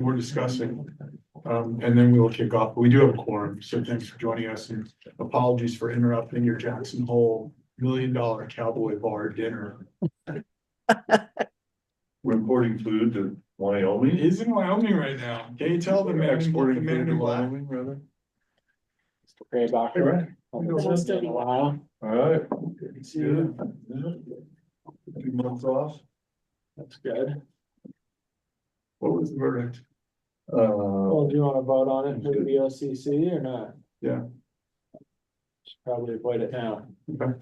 we're discussing. And then we will kick off. We do have a quorum, so thanks for joining us and apologies for interrupting your Jackson Hole $1 million cowboy bar dinner. We're importing food to Wyoming. He's in Wyoming right now. Can you tell the man, Exporting the man food to in black? Wyoming, rather. Gray back Hey, Ryan. It's been a while. All right. Good to see you. Yeah. 2 months off. That's good. What was the verdict? Well, do you wanna vote on it for the VOCC or not? Yeah. Should probably avoid it now. Okay.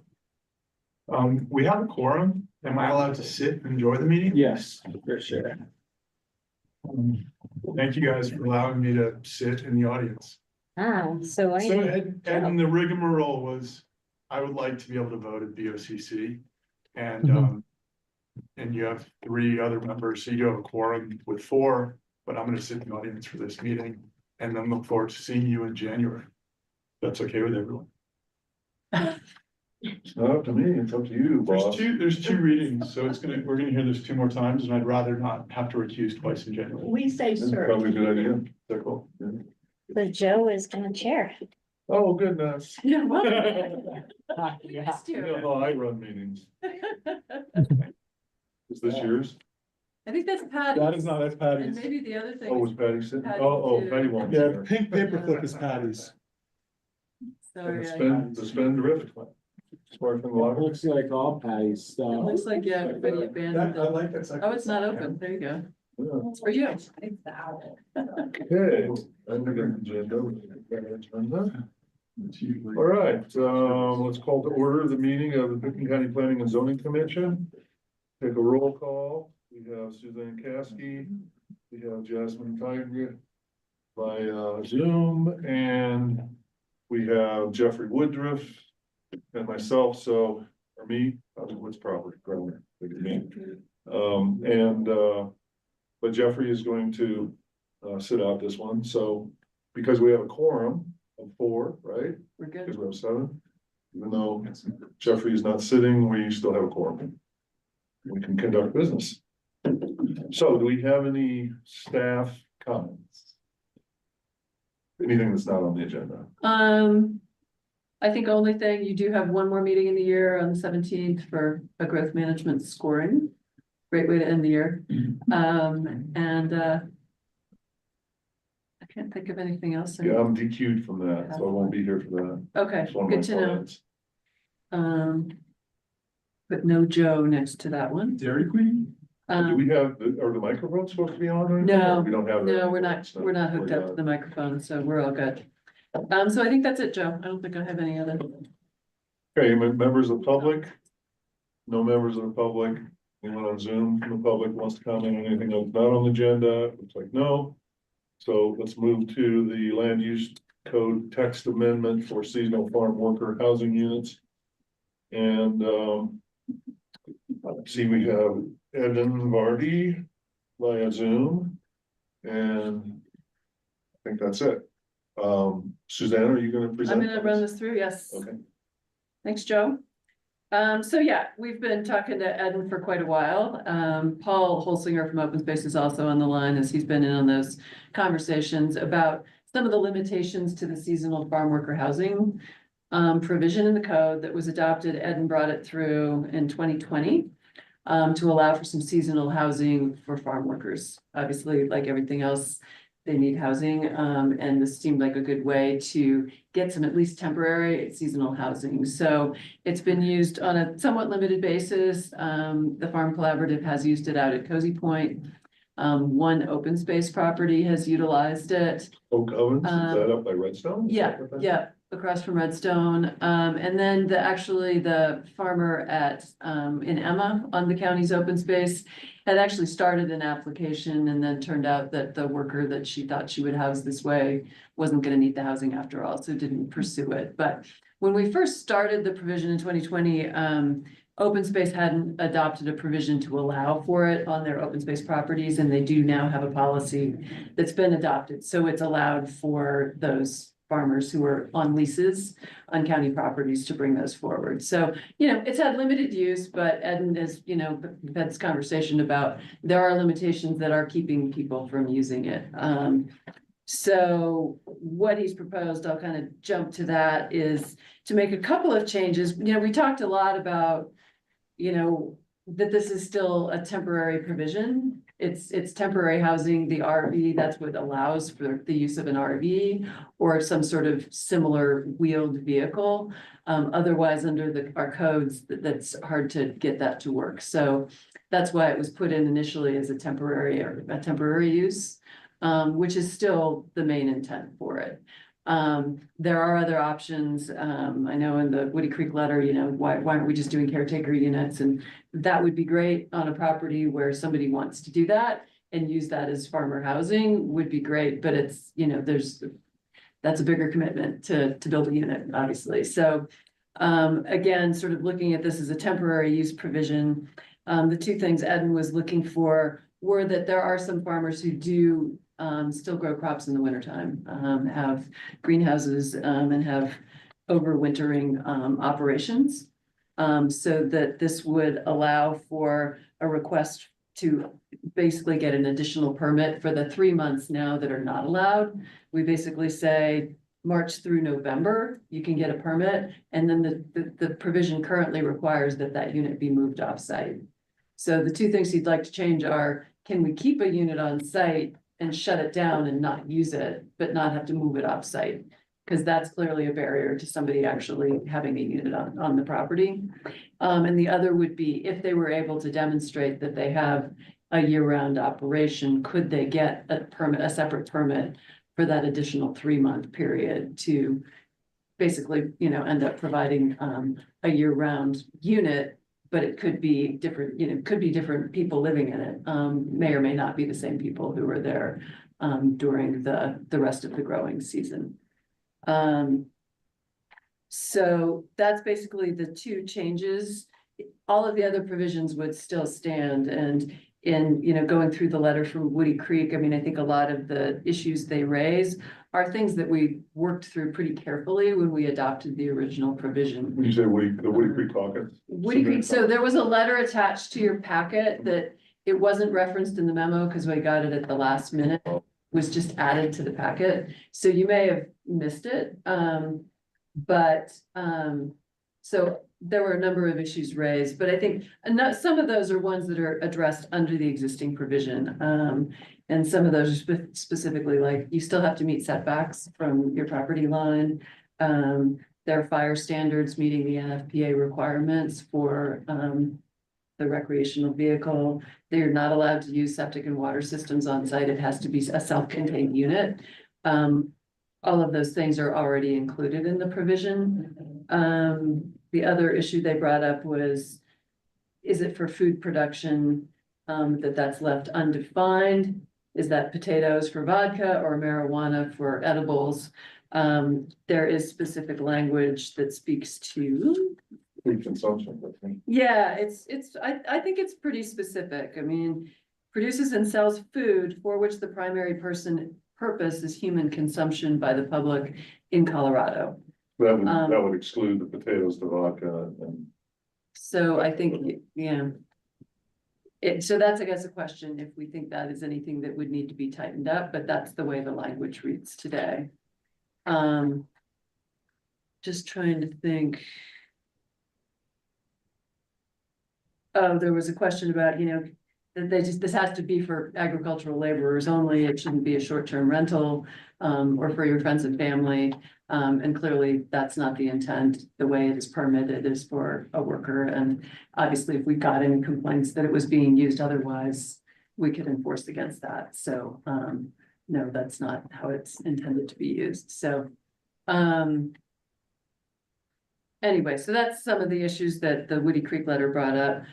We have a quorum. Am I allowed to sit and enjoy the meeting? Yes, for sure. Thank you guys for allowing me to sit in the audience. So So I, and the rigmarole was, I would like to be able to vote at BOCC. And, Mhm. and you have 3 other members, so you do have a quorum with 4, but I'm gonna sit in the audience for this meeting. And then look forward to seeing you in January. That's okay with everyone. It's not up to me, it's up to you, boss. There's two readings, so we're gonna hear this 2 more times, and I'd rather not have to recuse twice in January. we say That's sir. probably a good idea. They're cool. Yeah. So Joe is gonna chair. Oh, goodness. Yeah. You know how I run meetings. Is this yours? I think that's Patty. That is not, that's And Patty's. maybe the other Oh, was thing, Patty sitting? Patty Oh, too. Patty won't. Yeah, pink paperclip is Patty's. sorry, The spin terrific. Smart from the water. Looks like all Patty's it stuff. looks like, yeah, everybody abandoned it. like that second. Oh, it's not open, there you go, Yeah. it's for you. Okay. And we're gonna agenda. All right, let's call to order the meeting of the Pickens County Planning and Zoning Commission. Take a roll call. We have Suzanne Caskey, we have Jasmine Tiger by Zoom, and we have Jeffrey Woodruff and myself, so, or me, what's proper, grammar, look at me. But Jeffrey is going to sit out this one, so because we have a quorum of 4, right? We're good. Because we have 7, even though Jeffrey is not sitting, we still have a quorum. We can conduct business. So do we have any staff comments? Anything that's not on the agenda? I think only thing, you do have one more meeting in the year on the 17th for a growth management scoring. Great way to end the year. I can't think of anything else. Yeah, I'm DQ'd from that, so I won't be here for that. Okay, It's one of my good to know. plans. But no Joe next to that one. Dairy Queen? Do we have, are the microphones supposed to be on? or anything? No, We don't have. that No, we're anymore. not, we're not hooked up to the microphone, so we're all good. So I think that's it, Joe. I don't think I have any other. Okay, members of the public? No members of the public? Anyone on Zoom from the public wants to comment on anything that's not on the agenda? Looks like no. So let's move to the land use code text amendment for seasonal farm worker housing units. And see, we have Evan Vardy via Zoom. And I think that's it. Suzanne, are you gonna present? I'm gonna run this through, yes. Okay. Thanks, Joe. So yeah, we've been talking to Eden for quite a while. Paul Holsinger from Open Space is also on the line, as he's been in on those conversations about some of the limitations to the seasonal farm worker housing provision in the code that was adopted. Eden brought it through in 2020 to allow for some seasonal housing for farm workers. Obviously, like everything else, they need housing, and this seemed like a good way to get some at least temporary seasonal housing. So it's been used on a somewhat limited basis. The Farm Collaborative has used it out at Cozy Point. One open space property has utilized it. Oak Ovens, is that up by Redstone? Is Yeah, that what that is? yeah, across from Redstone. And then the farmer at, in Emma on the county's open space had actually started an application, and then turned out that the worker that she thought she would house this way wasn't gonna need the housing after all, so didn't pursue it. But when we first started the provision in 2020, Open Space hadn't adopted a provision to allow for it on their open space properties, and they do now have a policy that's been adopted. So it's allowed for those farmers who are on leases on county properties to bring those forward. So, it's had limited use, but Ed is, we've had this conversation about there are limitations that are keeping people from using it. So what he's proposed, I'll kind of jump to that, is to make a couple of changes. We talked a lot about, that this is still a temporary provision. It's temporary housing, the RV, that's what allows for the use of an RV or some sort of similar wheeled vehicle. Otherwise, under our codes, that's hard to get that to work. So that's why it was put in initially as a temporary use, which is still the main intent for it. There are other options. I know in the Woody Creek letter, why aren't we just doing caretaker units? And that would be great on a property where somebody wants to do that and use that as farmer housing would be great, but it's, that's a bigger commitment to build a unit, obviously. So, again, sort of looking at this as a temporary use provision, the two things Eden was looking for were that there are some farmers who do still grow crops in the wintertime, have greenhouses, and have overwintering operations. So that this would allow for a request to basically get an additional permit for the 3 months now that are not allowed. We basically say March through November, you can get a permit, and then the provision currently requires that unit be moved off site. So the two things he'd like to change are, can we keep a unit on site and shut it down and not use it, but not have to move it off site? Because that's clearly a barrier to somebody actually having a unit on the property. And the other would be if they were able to demonstrate that they have a year-round operation, could they get a separate permit for that additional 3-month period to basically, end up providing a year-round unit, but it could be different, could be different people living in it, may or may not be the same people who were there during the rest of the growing season. So that's basically the two changes. All of the other provisions would still stand, and in, going through the letter from Woody Creek, I mean, I think a lot of the issues they raise are things that we worked through pretty carefully when we adopted the original provision. When you say the Woody Creek caucus? Woody Creek, so there was a letter attached to your packet that it wasn't referenced in the memo because we got it at the last minute. It was just added to the packet, so you may have missed it. So there were a number of issues raised, but I think some of those are ones that are addressed under the existing provision. And some of those are specifically like, you still have to meet setbacks from your property line. There are fire standards meeting the NFPA requirements for the recreational vehicle. They're not allowed to use septic and water systems on site. It has to be a self-contained unit. All of those things are already included in the provision. The other issue they brought up was, is it for food production that's left undefined? Is that potatoes for vodka or marijuana for edibles? There is specific language that speaks to Food consumption, I think. yeah, I think it's pretty specific. I mean, produces and sells food for which the primary purpose is human consumption by the public in Colorado. That would exclude the potatoes, the vodka, and So I think, yeah. So that's, I guess, a question if we think that is anything that would need to be tightened up, but that's the way the language reads today. Just trying to think. Oh, there was a question about, that this has to be for agricultural laborers only. It shouldn't be a short-term rental, or for your friends and family. And clearly that's not the intent. The way it is permitted is for a worker. And obviously if we got any complaints that it was being used otherwise, we could enforce against that. So, no, that's not how it's intended to be used. So, anyway, so that's some of the issues that the Woody Creek letter brought up.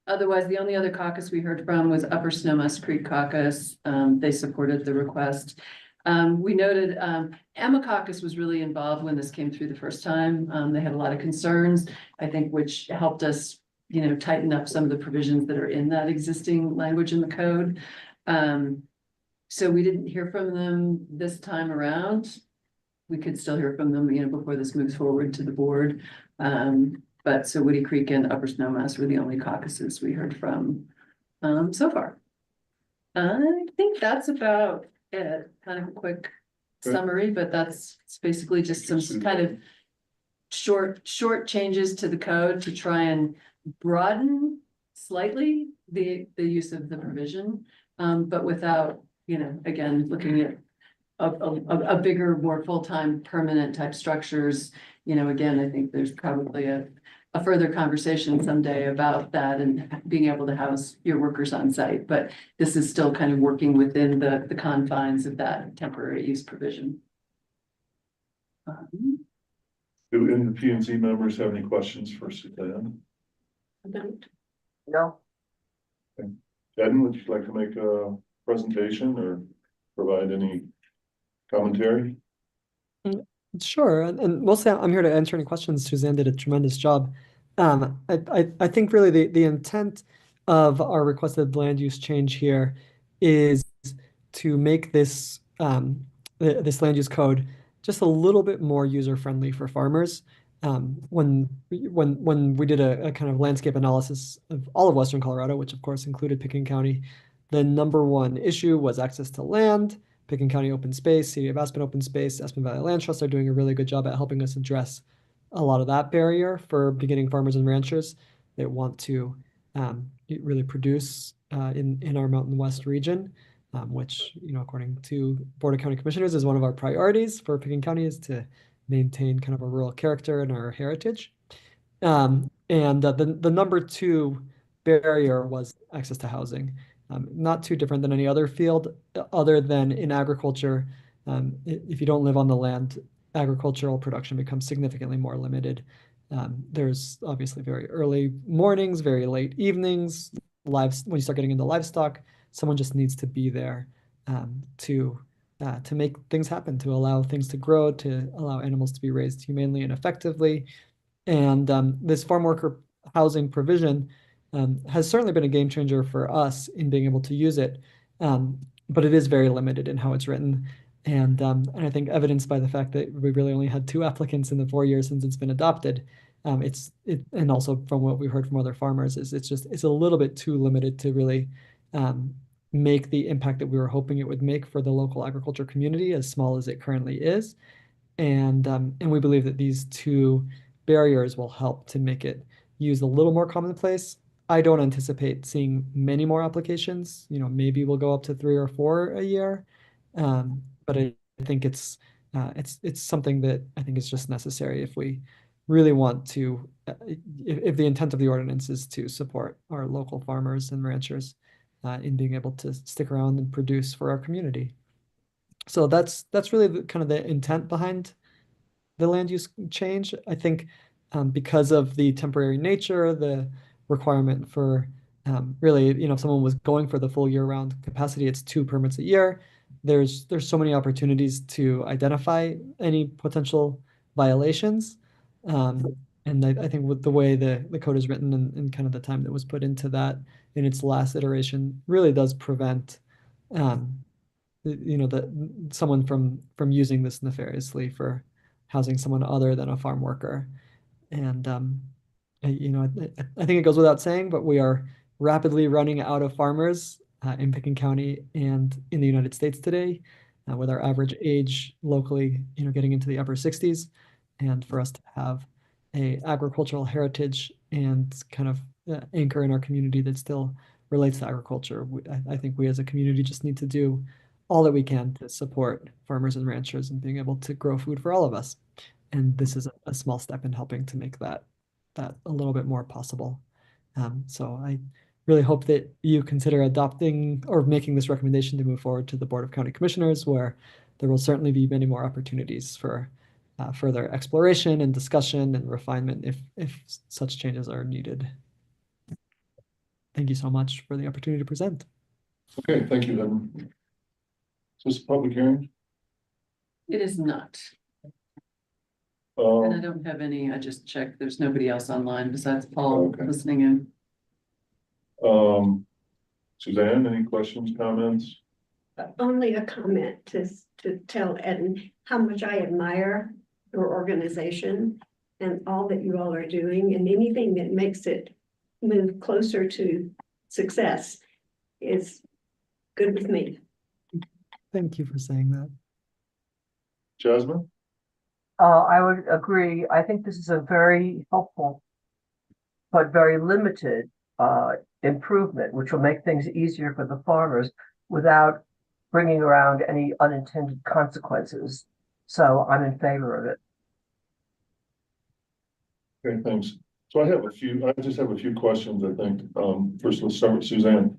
Otherwise, the only other caucus we heard from was Upper Snowmass Creek Caucus. They supported the request. We noted Emma Caucus was really involved when this came through the first time. They had a lot of concerns, I think, which helped us, tighten up some of the provisions that are in that existing language in the code. So we didn't hear from them this time around. We could still hear from them, before this moves forward to the board. But so Woody Creek and Upper Snowmass were the only caucuses we heard from, so far. I think that's about it, kind of a quick Okay. summary, but it's basically just some kind of short changes to the code to try and broaden slightly the use of the provision, but without, again, looking at a bigger, more full-time, permanent type structures. Again, I think there's probably a further conversation someday about that and being able to house your workers on site, but this is still kind of working within the confines of that temporary use provision. Do any of the P and Z members have any questions for Suzanne? No. Eden, would you like to make a presentation or provide any commentary? Sure, and mostly I'm here to answer any questions. Suzanne did a tremendous job. I think really the intent of our requested land use change here is to make this this land use code just a little bit more user friendly for farmers. When we did a kind of landscape analysis of all of Western Colorado, which of course included Pickens County, the number one issue was access to land. Pickens County Open Space, City of Aspen Open Space, Aspen Valley Land Trust are doing a really good job at helping us address a lot of that barrier for beginning farmers and ranchers that want to really produce in our Mountain West region, which, according to Board of County Commissioners, is one of our priorities for Pickens County, is to maintain kind of a rural character and our heritage. And the number two barrier was access to housing. Not too different than any other field, other than in agriculture. If you don't live on the land, agricultural production becomes significantly more limited. There's obviously very early mornings, very late evenings. When you start getting into livestock, someone just needs to be there to make things happen, to allow things to grow, to allow animals to be raised humanely and effectively. And this farm worker housing provision has certainly been a game changer for us in being able to use it, but it is very limited in how it's written. And I think evidenced by the fact that we really only had 2 applicants in the 4 years since it's been adopted. And also from what we heard from other farmers is it's a little bit too limited to really make the impact that we were hoping it would make for the local agriculture community, as small as it currently is. And we believe that these 2 barriers will help to make it used a little more commonplace. I don't anticipate seeing many more applications. Maybe we'll go up to 3 or 4 a year, but I think it's something that I think is just necessary if we really want to. If the intent of the ordinance is to support our local farmers and ranchers in being able to stick around and produce for our community. So that's really kind of the intent behind the land use change. I think because of the temporary nature, the requirement for really, if someone was going for the full year-round capacity, it's 2 permits a year. There's so many opportunities to identify any potential violations. And I think with the way the code is written and kind of the time that was put into that in its last iteration really does prevent someone from using this nefariously for housing someone other than a farm worker. And I think it goes without saying, but we are rapidly running out of farmers in Pickens County and in the United States today, with our average age locally, getting into the upper 60s. And for us to have a agricultural heritage and kind of anchor in our community that still relates to agriculture, I think we as a community just need to do all that we can to support farmers and ranchers and being able to grow food for all of us. And this is a small step in helping to make that a little bit more possible. So I really hope that you consider adopting or making this recommendation to move forward to the Board of County Commissioners, where there will certainly be many more opportunities for further exploration and discussion and refinement if such changes are needed. Thank you so much for the opportunity to present. Okay, thank you, Eden. Is this a public hearing? It is not. And I Um, don't have any, I just checked, there's nobody else online besides Paul Okay. listening in. Suzanne, any questions, comments? only a comment to tell Eden how much I admire your organization and all that you all are doing, and anything that makes it move closer to success is good with me. Thank you for saying that. Jasmine? I would agree. I think this is a very helpful but very limited improvement, which will make things easier for the farmers without bringing around any unintended consequences. So I'm in favor of it. Okay, thanks. So I just have a few questions, I think. First, let's start with Suzanne.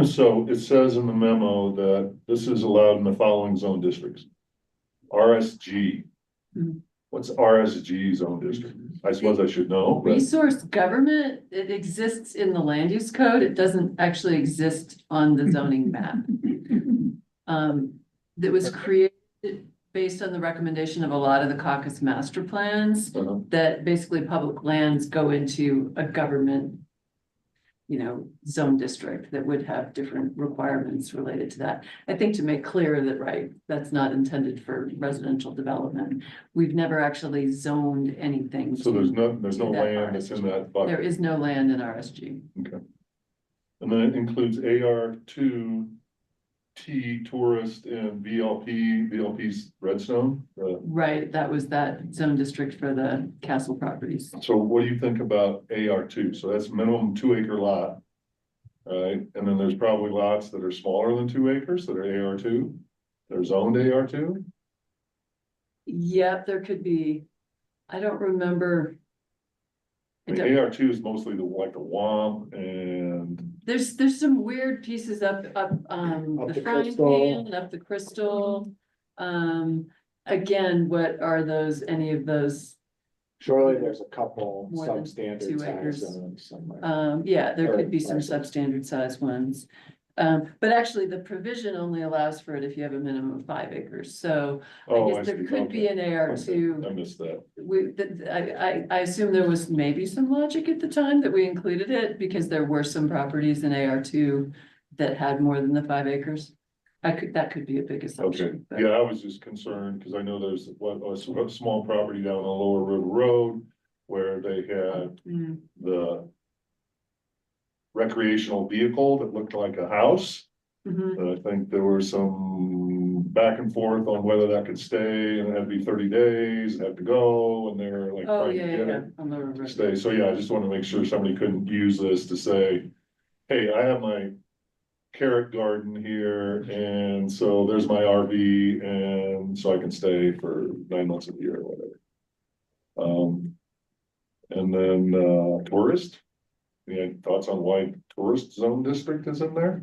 So it says in the memo that this is allowed in the following zone districts. RSG. Mhm. What's RSG zone district? I suppose I should know, but Resource government, it exists in the land use code. It doesn't actually exist on the zoning map. That was created based on the recommendation of a lot of the caucus master plans, that basically public lands go into a government, zone district that would have different requirements related to that. I think to make clear that, right, that's not intended for residential development. We've never actually zoned anything. so there's no that land that's in that bucket. There is no land in RSG. Okay. And then it includes AR2, T tourist and VLP's Redstone. Right, that was that zone district for the castle properties. So what do you think about AR2? So that's minimum 2 acre lot. Right, and then there's probably lots that are smaller than 2 acres that are AR2. They're zoned AR2. Yep, there could be, I don't remember. I mean, AR2 is mostly the WAMP and There's some weird pieces up Up the the frying Crystal. pan, up the crystal. Again, what are those, any of those? Surely there's a couple More than substandard 2 size acres. zones somewhere. Yeah, there Or could be some parcels. substandard size ones. But actually, the provision only allows for it if you have a minimum of 5 acres, so I guess there see. could be Okay. an AR2. I missed that. I assume there was maybe some logic at the time that we included it, because there were some properties in AR2 that had more than the 5 acres. That could be a big Okay, assumption, but yeah, I was just concerned because I know there's a small property down on Lower River Road where they had Mm, the recreational vehicle that looked like a house. mhm. And I think there were some back and forth on whether that could stay, and it had to be 30 days, it had to go, and they were like Oh, trying yeah, to yeah, get yeah, it on the to river. stay. So yeah, I just want to make sure somebody couldn't use this to say, hey, I have my carrot garden here, and so there's my RV, and so I can stay for 9 months of the year or whatever. And then tourist. Any thoughts on why tourist zone district is in there?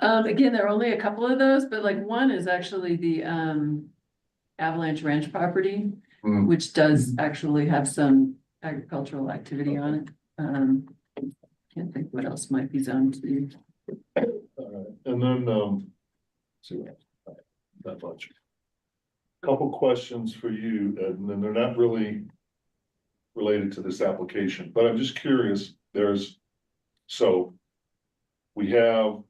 Again, there are only a couple of those, but like one is actually the Avalanche Ranch property, Hmm. which does actually have some agricultural activity on it. Can't think what else might be zoned to. And then, let's see what, not much. Couple questions for you, Ed, and then they're not really related to this application, but I'm just curious, so we have,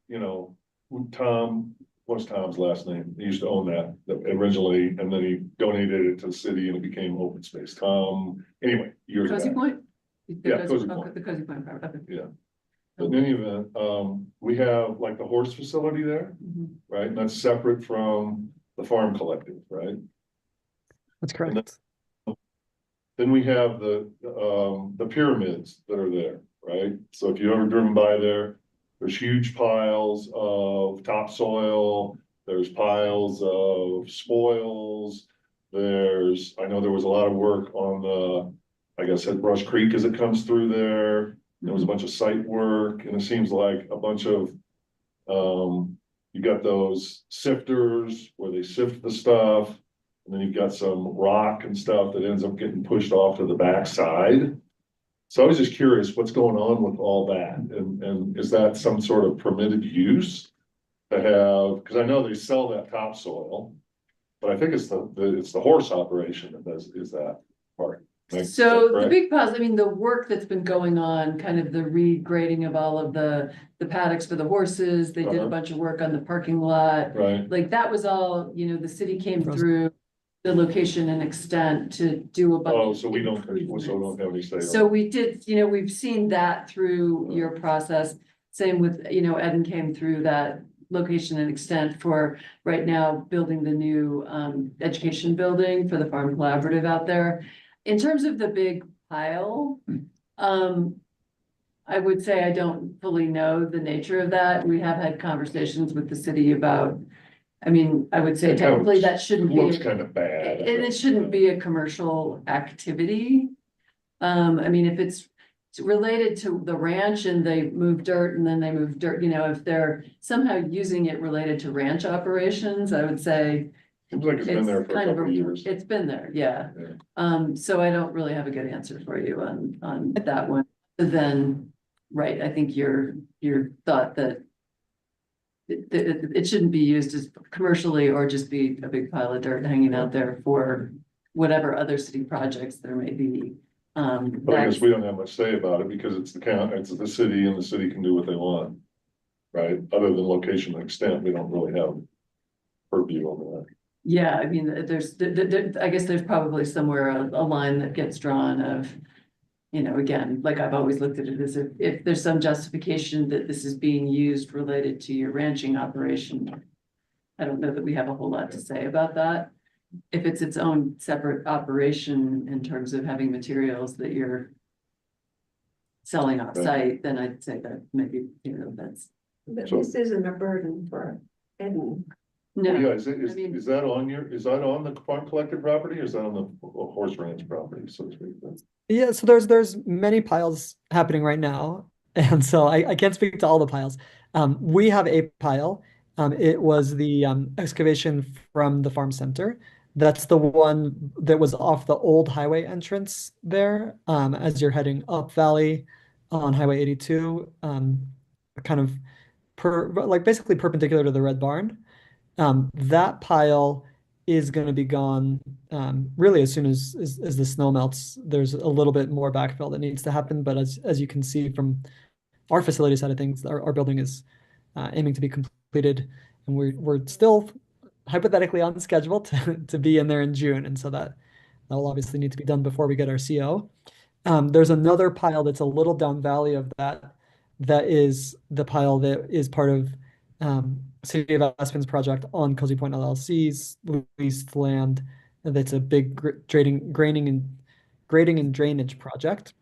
Tom, what's Tom's last name? He used to own that originally, and then he donated it to the city and it became open space. Tom, anyway, years Cozy back. Point? Yeah, Cozy Point. The Cozy Point property. Okay. Yeah. But in any event, we have like the horse facility there, Mhm. right? And that's separate from the farm collective, right? That's correct. Then we have the pyramids that are there, right? So if you've ever driven by there, there's huge piles of topsoil, there's piles of spoils. I know there was a lot of work on I guess at Brush Creek as it comes through there. There was a bunch of site work, and it seems like a bunch of, you got those sifters where they sift the stuff. And then you've got some rock and stuff that ends up getting pushed off to the backside. So I was just curious, what's going on with all that? And is that some sort of permitted use to have, because I know they sell that topsoil, but I think it's the horse operation that is that part. So the correct? big pause, I mean, the work that's been going on, kind of the regrading of all of the paddocks for the horses, they did a Uh-huh. bunch of work on the parking lot. Right, Like that was all, you know, the city came Frozen. through the location and extent to do a bunch. oh, of so we don't improvements. have any say on it. So we did, you know, we've seen that through your process. Same with, you know, Eden came through that location and extent for right now building the new education building for the Farm Collaborative out there. In terms of the big pile, I would say I don't fully know the nature of that. We have had conversations with the city about, I mean, I would say It kind of technically that shouldn't be. Looks kind of bad. And it shouldn't be a commercial activity. I mean, if it's related to the ranch and they move dirt and then they move dirt, you know, if they're somehow using it related to ranch operations, I would say. Seems like it's been there for a kind of couple of years. It's been there, yeah. Yeah. So I don't really have a good answer for you on that one. But then, right, I think your thought that it shouldn't be used as commercially or just be a big pile of dirt hanging out there for whatever other city projects there may be. But I guess we don't have much say about it because it's it's the city and the city can do what they want. Right, other than location and extent, we don't really have purview on that. Yeah, I mean, I guess there's probably somewhere a line that gets drawn of, you know, again, like I've always looked at it as if there's some justification that this is being used related to your ranching operation. I don't know that we have a whole lot to say about that. If it's its own separate operation in terms of having materials that you're selling off site, then I'd say that maybe, you know, that's. But So- this isn't a burden for Eden. No, Yeah, is I mean- that on is that on the farm collective property or is that on the horse ranch property, so to speak? Yeah, so there's many piles happening right now, and so I can't speak to all the piles. We have a pile. It was the excavation from the farm center. That's the one that was off the old highway entrance there, as you're heading up Valley on Highway 82, kind of like basically perpendicular to the Red Barn. That pile is going to be gone really as soon as the snow melts. There's a little bit more backfill that needs to happen, but as you can see from our facility side of things, our building is aiming to be completed, and we're still hypothetically on schedule to be in there in June, and so that will obviously need to be done before we get our CO. There's another pile that's a little down valley of that. That is the pile that is part of City of Aspen's project on Cozy Point LLC's leased land. That's a big grading and drainage project.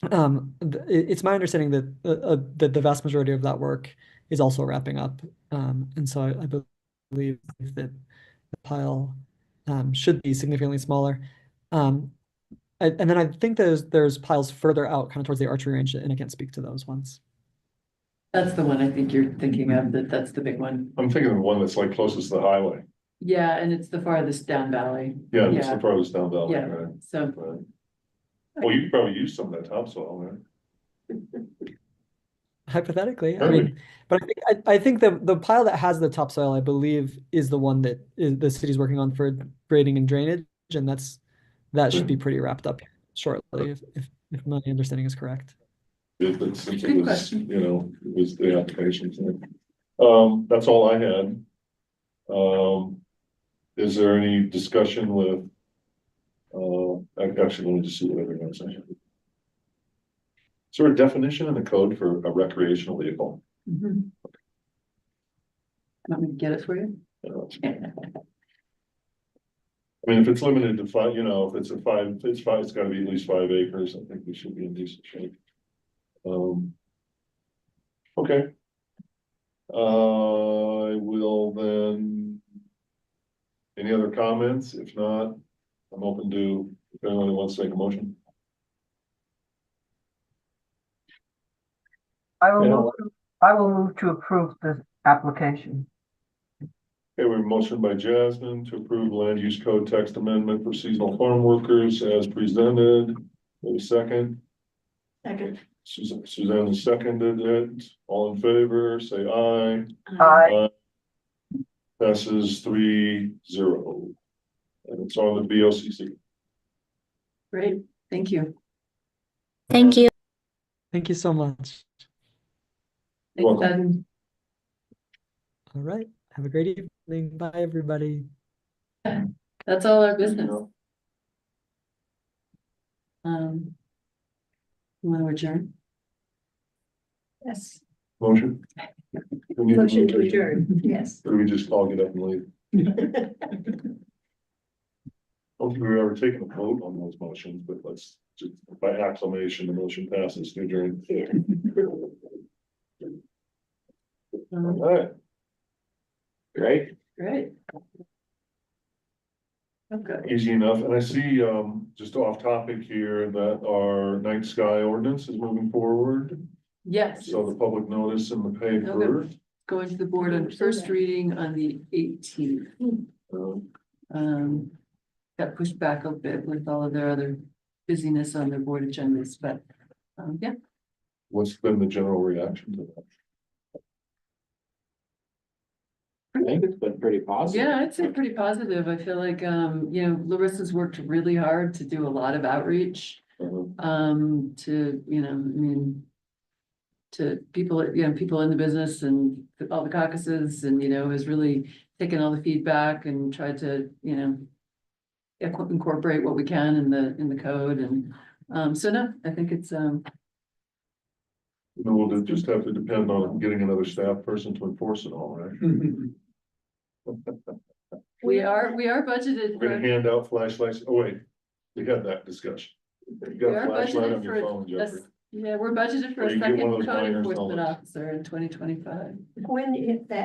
It's my understanding that the vast majority of that work is also wrapping up, and so I believe that the pile should be significantly smaller. And then I think there's piles further out, kind of towards the archery range, and I can't speak to those ones. that's the one I think you're thinking of, that's the big one. I'm thinking of the one that's like closest to the highway. Yeah, and it's the farthest down valley. Yeah, it's Yeah. the farthest down valley, Yeah. right? So, Right. Well, you could probably use some of that topsoil, right? Hypothetically, I Really? mean, but I think the pile that has the topsoil, I believe, is the one that the city's working on for grading and drainage, and that should be pretty wrapped up shortly, if my understanding is correct. Since it Good was, question. you know, it was the application thing. That's all I had. Is there any discussion with? Actually, let me just see what everyone saying. Is there a definition in the code for a recreational vehicle? mhm. Want me to get it for you? I mean, if it's limited to five, you know, if it's it's gotta be at least 5 acres, I think we should be in decent shape. Okay. I will then. Any other comments? If not, I'm open to, if anyone wants to make a motion. I will Yeah. move to approve this application. Okay, we have a motion by Jasmine to approve land use code text amendment for seasonal farm workers as presented. Wait a second. Second. Suzanne has seconded it. All in favor, say aye. Aye. Passes 3-0. And it's on the BOCC. Great, thank you. Thank you. Thank you so much. Thanks, Welcome. Ed. All right. Have a great evening. Bye, everybody. That's all our business. You want to adjourn? Yes, Motion? We need motion to move adjourn, yes. Or do we just all get up and leave? I don't think we've ever taken a vote on those motions, but let's just, by acclamation, the motion passes to adjourn. Yeah. All right. Great. Great. Okay, Easy enough, and I see, just off topic here, that our night sky ordinance is moving forward. yes, So the public notice in the paper. going to the board on first reading on the 18th. Got pushed back a bit with all of their other busyness on their board agendas, but, yeah. What's been the general reaction to that? I think it's been pretty positive. Yeah, I'd say pretty positive. I feel like, Larissa's worked really hard to do a lot of outreach. To, I mean. To people, people in the business and all the caucuses and, has really taken all the feedback and tried to, incorporate what we can in the code and, so no, I think it's, We'll just have to depend on getting another staff person to enforce it all, right? we are budgeted We're gonna for, hand out flashlights. Oh, wait, we had that discussion. You we got are a flashlight on budgeted your for, phone, Jeffrey. yeah, we're budgeted for Or a you get one of second those code minor enforcement felons. officer in 2025. When if that